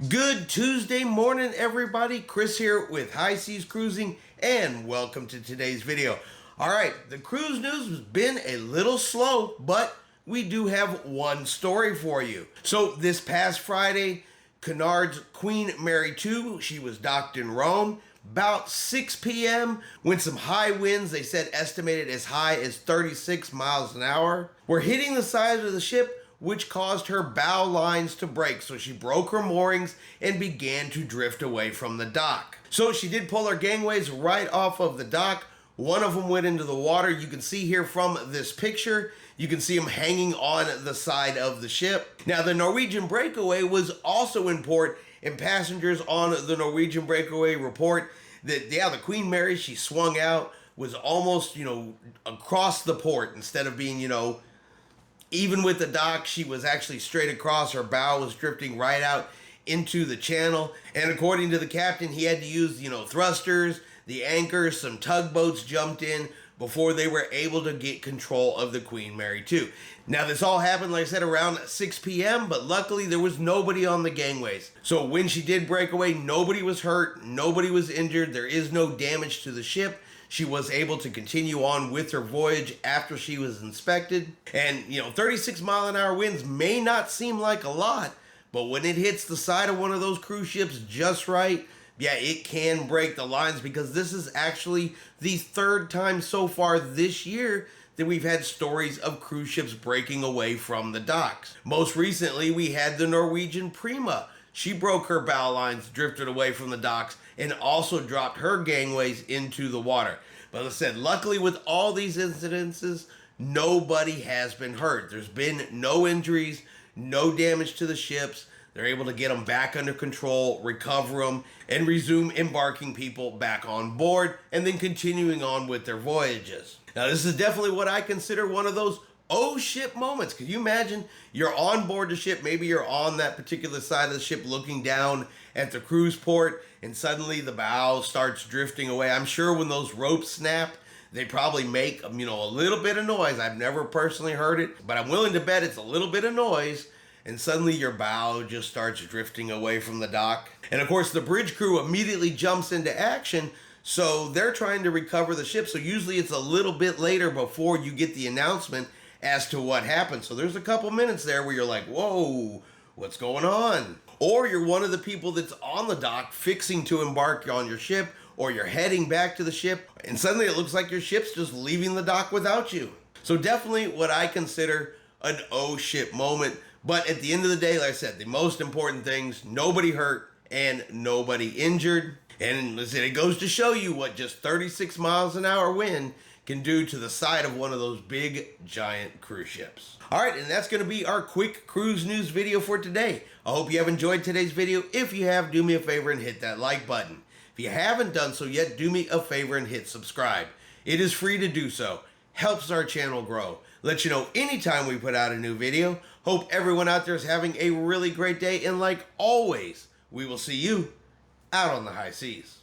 Good Tuesday morning, everybody. Chris here with High Seas Cruising, and welcome to today's video. All right, the cruise news has been a little slow, but we do have one story for you. So this past Friday, Cunard's Queen Mary II, she was docked in Rome about 6 p.m. when some high winds, they said estimated as high as 36 miles an hour, were hitting the side of the ship, which caused her bow lines to break. So she broke her moorings and began to drift away from the dock. So she did pull her gangways right off of the dock. One of them went into the water. You can see here from this picture, you can see them hanging on the side of the ship. Now, the Norwegian Breakaway was also in port, and passengers on the Norwegian Breakaway report that, the Queen Mary, she swung out, was almost, across the port instead of being, even with the dock, she was actually straight across. Her bow was drifting right out into the channel. And according to the captain, he had to use, thrusters, the anchors, some tugboats jumped in before they were able to get control of the Queen Mary II. Now, this all happened, like I said, around 6 p.m., but luckily there was nobody on the gangways. So when she did break away, nobody was hurt, nobody was injured, there is no damage to the ship. She was able to continue on with her voyage after she was inspected. And, 36 mile an hour winds may not seem like a lot, but when it hits the side of one of those cruise ships just right, yeah, it can break the lines, because this is actually the third time so far this year that we've had stories of cruise ships breaking away from the docks. Most recently, we had the Norwegian Prima. She broke her bow lines, drifted away from the docks, and also dropped her gangways into the water. But as I said, luckily with all these incidences, nobody has been hurt. There's been no injuries, no damage to the ships. They're able to get them back under control, recover them, and resume embarking people back on board, and then continuing on with their voyages. Now, this is definitely what I consider one of those oh shit moments. Could you imagine you're on board the ship, maybe you're on that particular side of the ship looking down at the cruise port, and suddenly the bow starts drifting away. I'm sure when those ropes snap, they probably make, a little bit of noise. I've never personally heard it, but I'm willing to bet it's a little bit of noise, and suddenly your bow just starts drifting away from the dock. And of course, the bridge crew immediately jumps into action, so they're trying to recover the ship. So usually it's a little bit later before you get the announcement as to what happened. So there's a couple minutes there where you're like, whoa, what's going on? Or you're one of the people that's on the dock fixing to embark on your ship, or you're heading back to the ship, and suddenly it looks like your ship's just leaving the dock without you. So definitely what I consider an oh shit moment. But at the end of the day, like I said, the most important things, nobody hurt and nobody injured. And listen, it goes to show you what just 36 miles an hour wind can do to the side of one of those big, giant cruise ships. All right, and that's going to be our quick cruise news video for today. I hope you have enjoyed today's video. If you have, do me a favor and hit that like button. If you haven't done so yet, do me a favor and hit subscribe. It is free to do so. Helps our channel grow. Let you know anytime we put out a new video. Hope everyone out there is having a really great day, and like always, we will see you out on the high seas.